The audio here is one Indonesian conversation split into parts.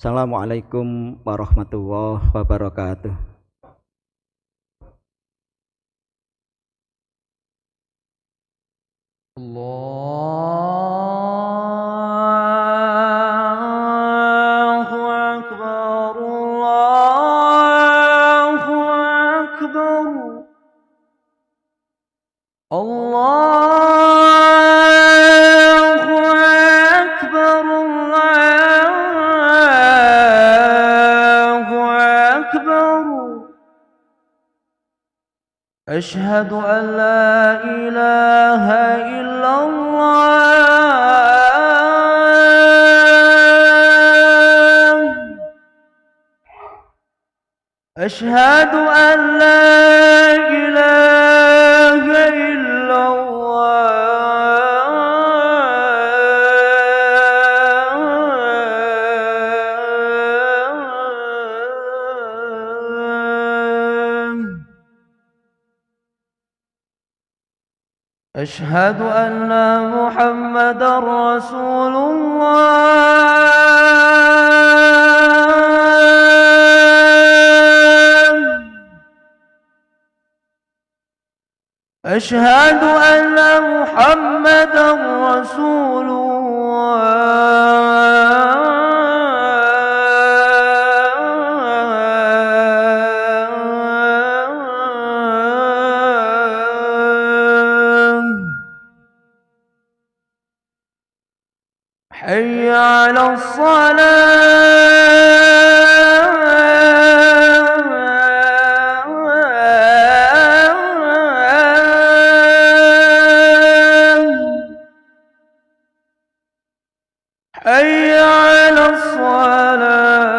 Assalamualaikum warahmatullahi wabarakatuh. Allahu Akbar, Allahu Akbar, Allahu Akbar, Allahu Akbar. أشهد أن لا إله إلا الله. أشهد أن لا إله إلا الله. أشهد أن محمدا رسول الله. أشهد أن محمدا رسول الله. حي على الصلاة. حي على الصلاة.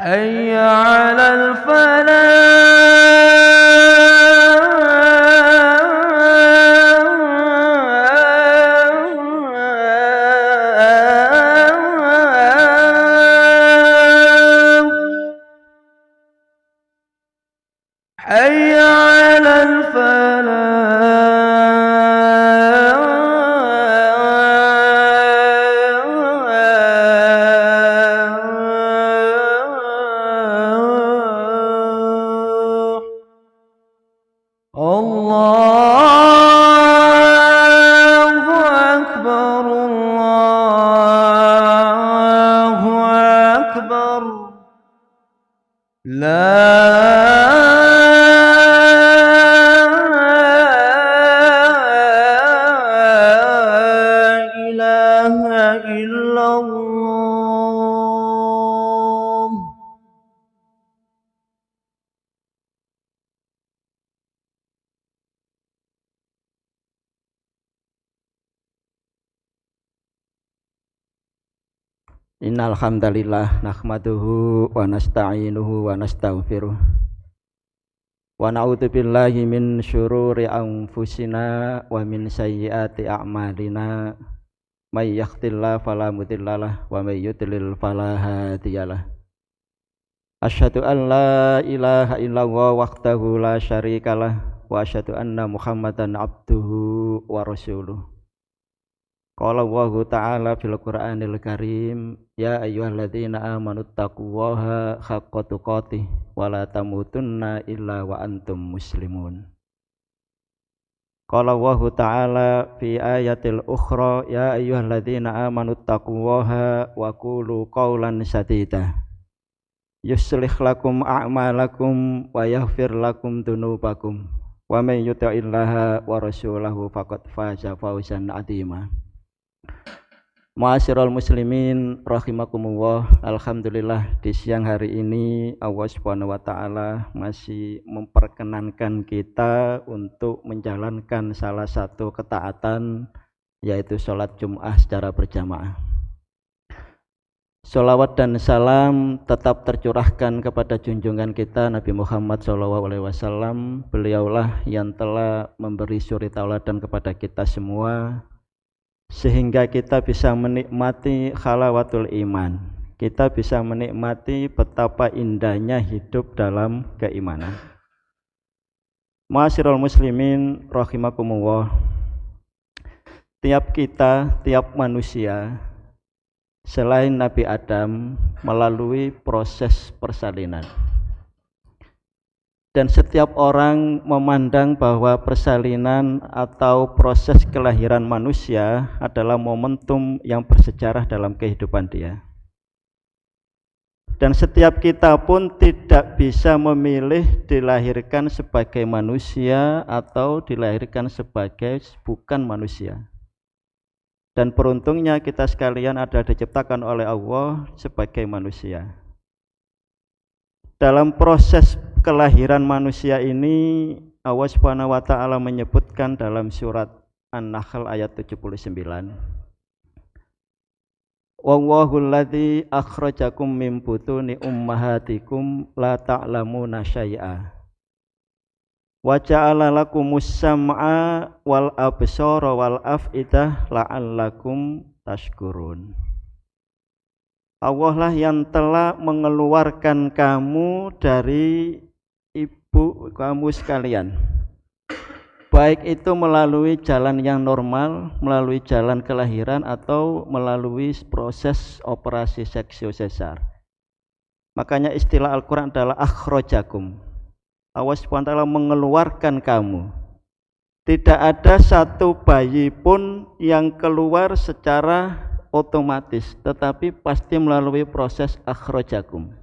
حي على الفلاح. حي على الفلاح. الله أكبر، الله أكبر. لا إله إلا الله. Innal hamdalillah nahmaduhu wa nasta'inuhu wa nastaghfiruh wa na'udzu billahi min syururi anfusina wa min sayyiati a'malina may yahdihillahu fala mudhillalah wa may yudlil fala hadiyalah. Asyhadu an la ilaha illallah wahdahu la syarikalah wa asyhadu anna Muhammadan abduhu wa rasuluh. Qala Allahu ta'ala fil Qur'anil Karim, ya ayyuhalladzina amanu taqullaha haqqa tuqatih wa la tamutunna illa wa antum muslimun. Qala Allahu ta'ala fi ayatil ukhra, ya ayyuhalladzina amanu taqullaha wa qulu qawlan sadida yuslih lakum a'malakum wa yaghfir lakum dunubakum wa may yuti'illaha wa rasulahu faqad faza fawzan 'azima. Ma'asyiral muslimin rahimakumullah. Alhamdulillah di siang hari ini Allah Subhanahu wa taala masih memperkenankan kita untuk menjalankan salah satu ketaatan, yaitu sholat Jum'ah secara berjamaah. Sholawat dan salam tetap tercurahkan kepada junjungan kita Nabi Muhammad SAW. Beliaulah yang telah memberi suri tauladan kepada kita semua, sehingga kita bisa menikmati halawatul iman. kita bisa menikmati betapa indahnya hidup dalam keimanan. Ma'asyiral muslimin rahimakumullah. Tiap kita, tiap manusia selain Nabi Adam melalui proses persalinan. Dan setiap orang memandang bahwa persalinan atau proses kelahiran manusia adalah momentum yang bersejarah dalam kehidupan dia. Dan setiap kita pun tidak bisa memilih dilahirkan sebagai manusia atau dilahirkan sebagai bukan manusia. Dan beruntungnya kita sekalian ada diciptakan oleh Allah sebagai manusia. Dalam proses kelahiran manusia ini Allah Subhanahu wa taala menyebutkan dalam surat An-Nahl ayat 79. Wallahul ladzi akhrajakum min butuni ummahatikum la ta'lamuna syai'a. Wa ja'ala lakumus sam'a wal absara wal af'idah la'allakum tashkurun. Allah lah yang telah mengeluarkan kamu dari ibu kamu sekalian, baik itu melalui jalan yang normal, melalui jalan kelahiran atau melalui proses operasi seksio sesar. Makanya istilah Al-Quran adalah akhrajakum. Allah SWT mengeluarkan kamu. Tidak ada satu bayi pun yang keluar secara otomatis, tetapi pasti melalui proses akhrajakum.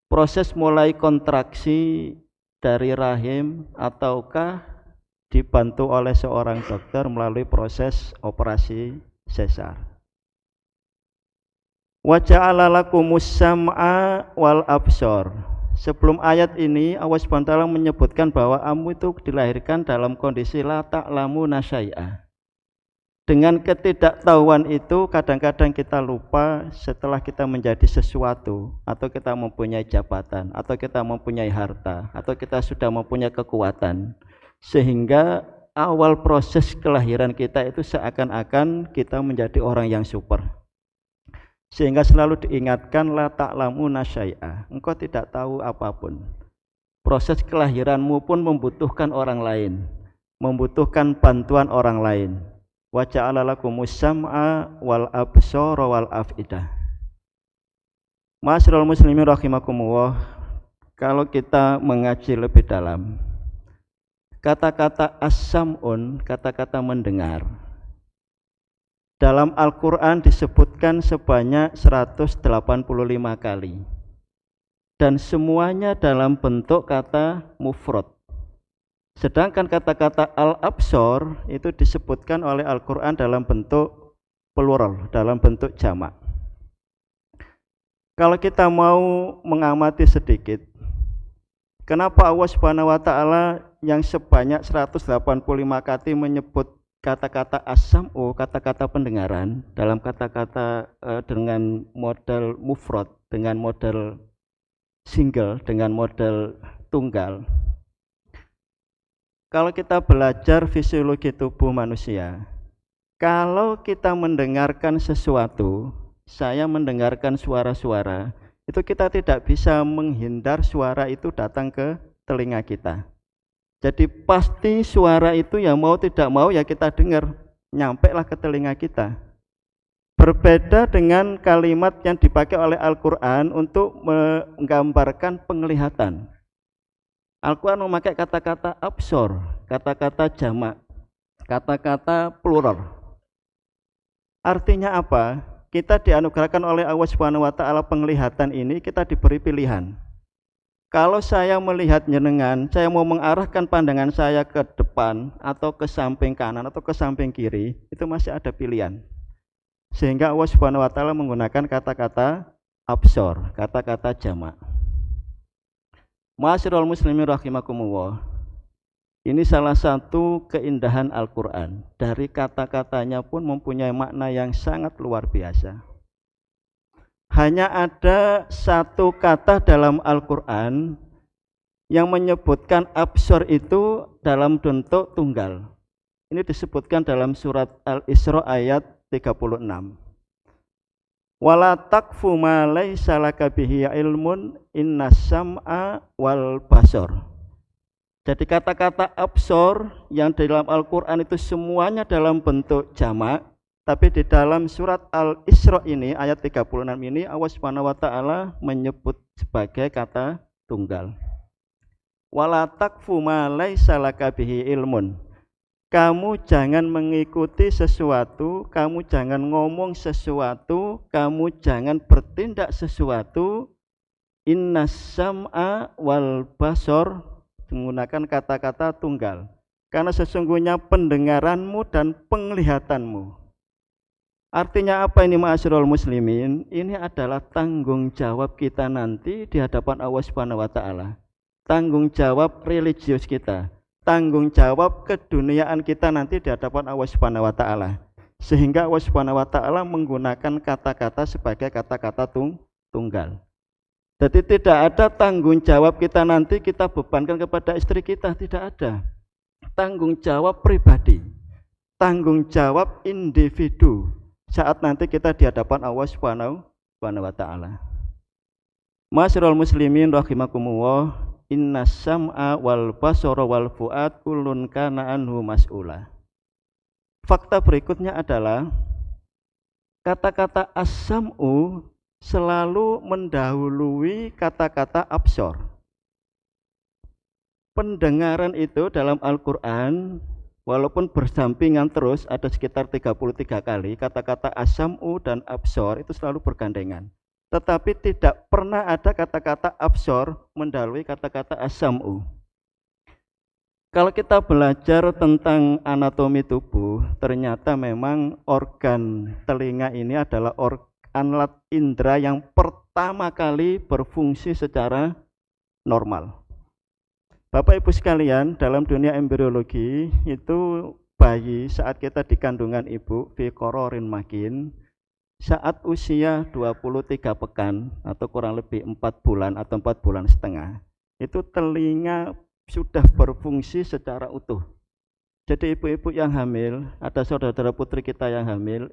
Proses mulai kontraksi dari rahim ataukah dibantu oleh seorang dokter melalui proses operasi sesar. Wa ja'ala lakumus sam'a wal absar. Sebelum ayat ini Allah SWT menyebutkan bahwa kamu itu dilahirkan dalam kondisi la ta'lamuna syai'a. Dengan ketidaktahuan itu kadang-kadang kita lupa setelah kita menjadi sesuatu, atau kita mempunyai jabatan, atau kita mempunyai harta, atau kita sudah mempunyai kekuatan, sehingga awal proses kelahiran kita itu seakan-akan kita menjadi orang yang super, sehingga selalu diingatkan la ta'lamuna syai'a, engkau tidak tahu apapun. Proses kelahiranmu pun membutuhkan orang lain, membutuhkan bantuan orang lain. Wa ja'ala lakumus sam'a wal absara wal af'idah. Ma'asyiral muslimin rahimakumullah, kalau kita mengaji lebih dalam, kata-kata as-sam'un, kata-kata mendengar, dalam Al-Quran disebutkan sebanyak 185 kali, dan semuanya dalam bentuk kata mufrad. Sedangkan kata-kata al-absar itu disebutkan oleh Al-Quran dalam bentuk plural, dalam bentuk jamak. Kalau kita mau mengamati sedikit, kenapa Allah Subhanahu wa taala yang sebanyak 185 kali menyebut kata-kata as-sam'u, kata-kata pendengaran, dalam kata-kata dengan model mufrad, dengan model single, dengan model tunggal. Kalau kita belajar fisiologi tubuh manusia, kalau kita mendengarkan sesuatu, saya mendengarkan suara-suara, itu kita tidak bisa menghindar suara itu datang ke telinga kita. Jadi pasti suara itu ya mau tidak mau ya kita dengar, nyampe lah ke telinga kita. Berbeda dengan kalimat yang dipakai oleh Al-Quran untuk menggambarkan penglihatan. Al-Quran memakai kata-kata absor, kata-kata jamak, kata-kata plural. Artinya apa? Kita dianugerahkan oleh Allah Subhanahu wa taala penglihatan ini, kita diberi pilihan. Kalau saya melihat jenengan, saya mau mengarahkan pandangan saya ke depan atau ke samping kanan atau ke samping kiri, itu masih ada pilihan. Sehingga Allah Subhanahu wa taala menggunakan kata-kata absor, kata-kata jamak. Ma'asyiral muslimin rahimakumullah. Ini salah satu keindahan Al-Quran. Dari kata-katanya pun mempunyai makna yang sangat luar biasa. Hanya ada satu kata dalam Al-Quran yang menyebutkan absor itu dalam bentuk tunggal. Ini disebutkan dalam surat Al-Isra ayat 36. Wala taqfu ma laisa laka bihi ilmun innas sam'a wal basar. Jadi kata-kata absor yang di dalam Al-Qur'an itu semuanya dalam bentuk jamak, tapi di dalam surat Al-Isra ini ayat 36 ini Allah Subhanahu wa taala menyebut sebagai kata tunggal. Wala taqfu ma laisa laka bihi ilmun. Kamu jangan mengikuti sesuatu, kamu jangan ngomong sesuatu, kamu jangan bertindak sesuatu. Innas sam'a wal basar, menggunakan kata-kata tunggal. Karena sesungguhnya pendengaranmu dan penglihatanmu. Artinya apa ini ma'asyiral muslimin? Ini adalah tanggung jawab kita nanti di hadapan Allah Subhanahu wa taala. Tanggung jawab religius kita, tanggung jawab keduniaan kita nanti di hadapan Allah Subhanahu wa taala. Sehingga Allah Subhanahu wa taala menggunakan kata-kata sebagai kata-kata tunggal. Jadi tidak ada tanggung jawab kita nanti kita bebankan kepada istri kita, tidak ada. Tanggung jawab pribadi, tanggung jawab individu saat nanti kita di hadapan Allah Subhanahu wa taala. Ma'asyiral muslimin rahimakumullah, innas sam'a wal basara wal fu'ad kullun kana anhu mas'ula. Fakta berikutnya adalah kata-kata as-sam'u selalu mendahului kata-kata absor. Pendengaran itu dalam Al-Qur'an walaupun bersampingan terus ada sekitar 33 kali, kata-kata as-sam'u dan absor itu selalu bergandengan. Tetapi tidak pernah ada kata-kata absor mendahului kata-kata as-sam'u. Kalau kita belajar tentang anatomi tubuh, ternyata memang organ telinga ini adalah alat indera yang pertama kali berfungsi secara normal. Bapak Ibu sekalian, dalam dunia embriologi itu bayi saat kita di kandungan ibu fi qararin makin, saat usia 23 pekan atau kurang lebih 4 bulan atau 4 bulan setengah, itu telinga sudah berfungsi secara utuh. Jadi ibu-ibu yang hamil, ada saudara-saudara putri kita yang hamil,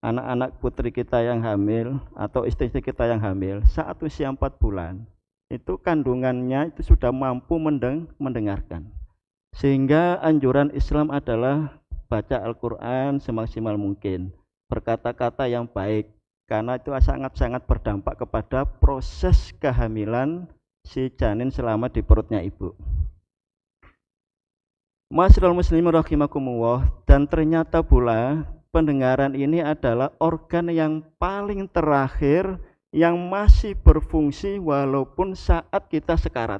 anak-anak putri kita yang hamil atau istri-istri kita yang hamil, saat usia 4 bulan itu kandungannya itu sudah mampu mendengarkan. Sehingga anjuran Islam adalah baca Al-Quran semaksimal mungkin, berkata-kata yang baik, karena itu sangat-sangat berdampak kepada proses kehamilan si janin selama di perutnya ibu. Ma'asyiral muslimin rahimakumullah, dan ternyata pula pendengaran ini adalah organ yang paling terakhir yang masih berfungsi walaupun saat kita sekarat.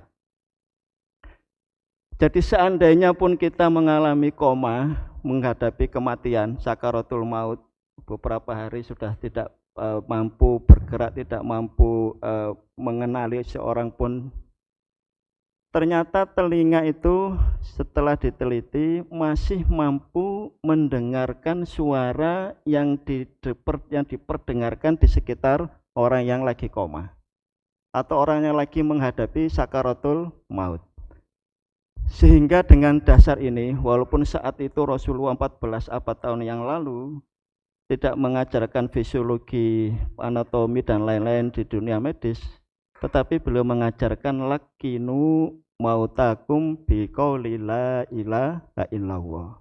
Jadi seandainya pun kita mengalami koma, menghadapi kematian, sakaratul maut, beberapa hari sudah tidak mampu bergerak, tidak mampu mengenali seorang pun, ternyata telinga itu setelah diteliti masih mampu mendengarkan suara yang diperdengarkan di sekitar orang yang lagi koma atau orang yang lagi menghadapi sakaratul maut. Sehingga dengan dasar ini, walaupun saat itu Rasulullah 14 abad tahun yang lalu tidak mengajarkan fisiologi, anatomi dan lain-lain di dunia medis, tetapi beliau mengajarkan lakinu mautakum biqauli la ilaha illallah.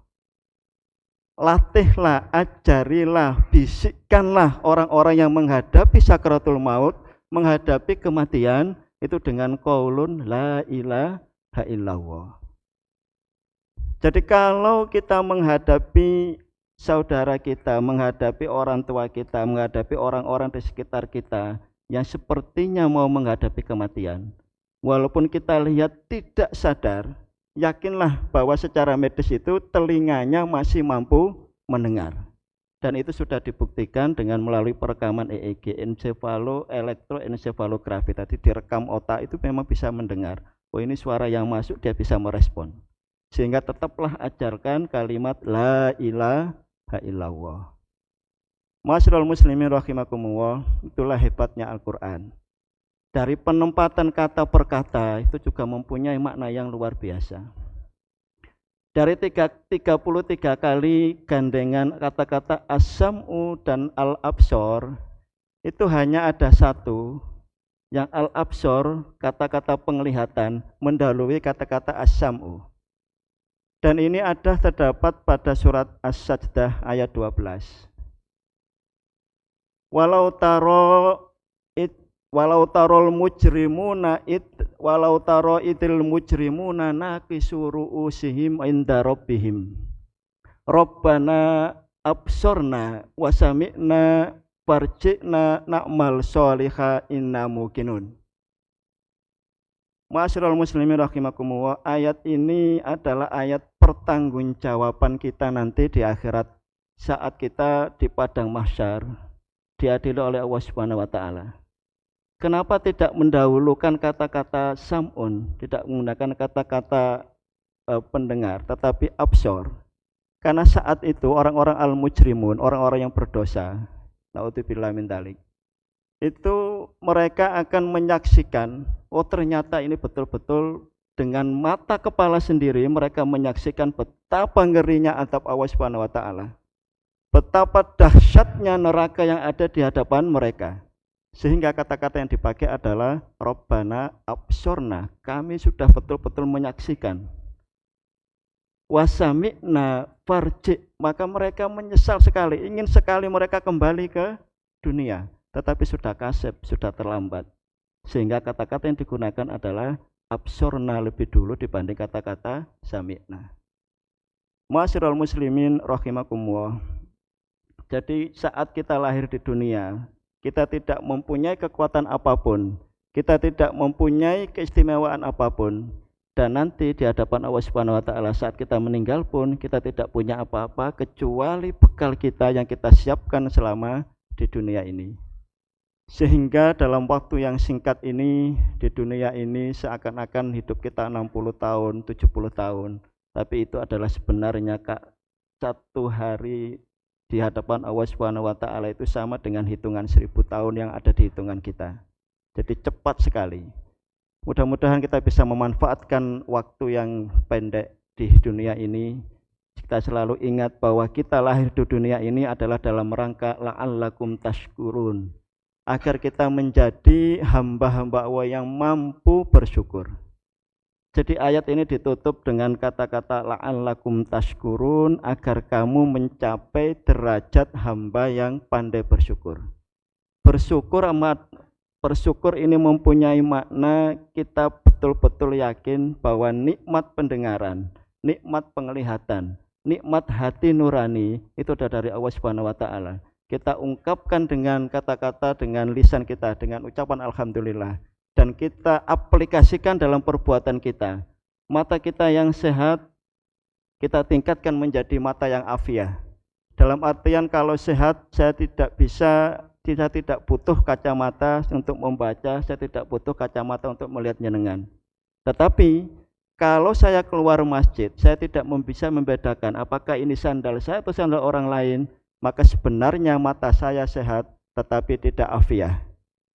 Latihlah, ajarilah, bisikkanlah orang-orang yang menghadapi sakaratul maut, menghadapi kematian itu dengan qaulun la ilaha illallah. Jadi kalau kita menghadapi saudara kita, menghadapi orang tua kita, menghadapi orang-orang di sekitar kita yang sepertinya mau menghadapi kematian, walaupun kita lihat tidak sadar, yakinlah bahwa secara medis itu telinganya masih mampu mendengar. Dan itu sudah dibuktikan dengan melalui perekaman EEG, elektroencephalografi. Tadi direkam otak itu memang bisa mendengar. Oh, ini suara yang masuk, dia bisa merespon. Sehingga tetaplah ajarkan kalimat la ilaha illallah. Ma'asyiral muslimin rahimakumullah, itulah hebatnya Al-Quran. Dari penempatan kata per kata itu juga mempunyai makna yang luar biasa. Dari 33 kali gandengan kata-kata as-sam'u dan al-absor, itu hanya ada satu yang al-absor, kata-kata penglihatan mendahului kata-kata as-sam'u. Dan ini terdapat pada surat As-Sajdah ayat 12. Walau tarol mujrimuna itil mujrimuna naqisu ru'usihim inda rabbihim. Rabbana absorna wa sami'na farji'na na'mal sholiha inna muqinun. Ma'asyiral muslimin rahimakumullah, ayat ini adalah ayat pertanggungjawaban kita nanti di akhirat saat kita di padang mahsyar diadili oleh Allah Subhanahu wa taala. Kenapa tidak mendahulukan kata-kata sam'un, tidak menggunakan kata-kata pendengar, tetapi absor? Karena saat itu orang-orang al-mujrimun, orang-orang yang berdosa, naudzubillah min dzalik, itu mereka akan menyaksikan, oh ternyata ini betul-betul dengan mata kepala sendiri mereka menyaksikan betapa ngerinya azab Allah Subhanahu wa taala. Betapa dahsyatnya neraka yang ada di hadapan mereka. Sehingga kata-kata yang dipakai adalah Rabbana absorna, kami sudah betul-betul menyaksikan. Wasami'na farji, maka mereka menyesal sekali, ingin sekali mereka kembali ke dunia. Tetapi sudah kasep, sudah terlambat. Sehingga kata-kata yang digunakan adalah absorna lebih dulu dibanding kata-kata sami'na. Ma'asyiral muslimin rahimakumullah. Jadi saat kita lahir di dunia, kita tidak mempunyai kekuatan apapun, kita tidak mempunyai keistimewaan apapun, dan nanti di hadapan Allah Subhanahu wa taala saat kita meninggal pun kita tidak punya apa-apa kecuali bekal kita yang kita siapkan selama di dunia ini. Sehingga dalam waktu yang singkat ini di dunia ini seakan-akan hidup kita 60 tahun, 70 tahun. Tapi itu adalah sebenarnya satu hari di hadapan Allah Subhanahu wa taala itu sama dengan hitungan 1000 tahun yang ada di hitungan kita. Jadi cepat sekali. Mudah-mudahan kita bisa memanfaatkan waktu yang pendek di dunia ini. Kita selalu ingat bahwa kita lahir di dunia ini adalah dalam rangka la'allakum tashkurun, agar kita menjadi hamba-hamba Allah yang mampu bersyukur. Jadi ayat ini ditutup dengan kata-kata la'allakum tashkurun, agar kamu mencapai derajat hamba yang pandai bersyukur. Bersyukur ini mempunyai makna kita betul-betul yakin bahwa nikmat pendengaran, nikmat penglihatan, nikmat hati nurani itu dari Allah Subhanahu wa taala. Kita ungkapkan dengan kata-kata, dengan lisan kita, dengan ucapan alhamdulillah, dan kita aplikasikan dalam perbuatan kita. Mata kita yang sehat kita tingkatkan menjadi mata yang afiah. Dalam artian kalau sehat, saya tidak butuh kacamata untuk membaca, saya tidak butuh kacamata untuk melihat jenengan. Tetapi kalau saya keluar masjid, saya tidak bisa membedakan apakah ini sandal saya atau sandal orang lain. Maka sebenarnya mata saya sehat tetapi tidak afiah.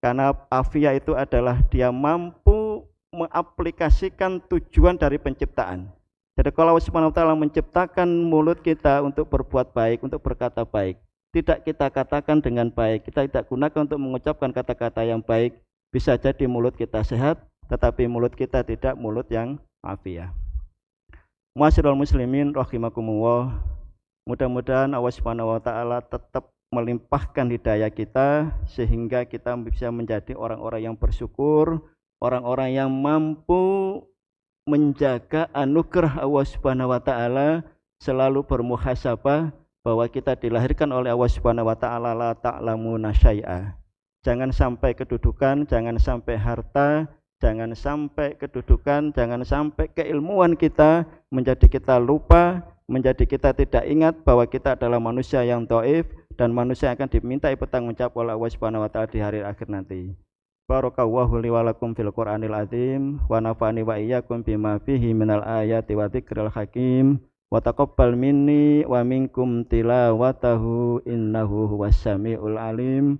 Karena afiah itu adalah dia mampu mengaplikasikan tujuan dari penciptaan. Jadi kalau Allah Subhanahu wa taala menciptakan mulut kita untuk berbuat baik, untuk berkata baik, tidak kita katakan dengan baik, kita tidak gunakan untuk mengucapkan kata-kata yang baik, bisa jadi mulut kita sehat tetapi mulut kita tidak mulut yang afiah. Ma'asyiral muslimin rahimakumullah. Mudah-mudahan Allah Subhanahu wa taala tetap melimpahkan hidayah kita sehingga kita bisa menjadi orang-orang yang bersyukur, orang-orang yang mampu menjaga anugerah Allah Subhanahu wa taala, selalu bermuhasabah bahwa kita dilahirkan oleh Allah Subhanahu wa taala la ta'lamuna syai'a. Jangan sampai kedudukan, jangan sampai harta, jangan sampai kedudukan, jangan sampai keilmuan kita menjadi kita lupa, menjadi kita tidak ingat bahwa kita adalah manusia yang dhaif dan manusia yang akan dimintai bertanggung jawab oleh Allah Subhanahu wa taala di hari akhir nanti. Barakallahu li wa lakum fil Qur'anil azim wa nafa'ani wa iyyakum bima fihi minal ayati wa dzikril hakim wa taqabbal minni wa minkum tilawatahu innahu huwas samiul alim.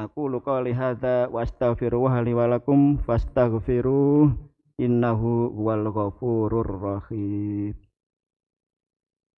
Aku qouli hadza wa astaghfirullaha li wa lakum fastaghfiruh innahu huwal ghafurur rahim.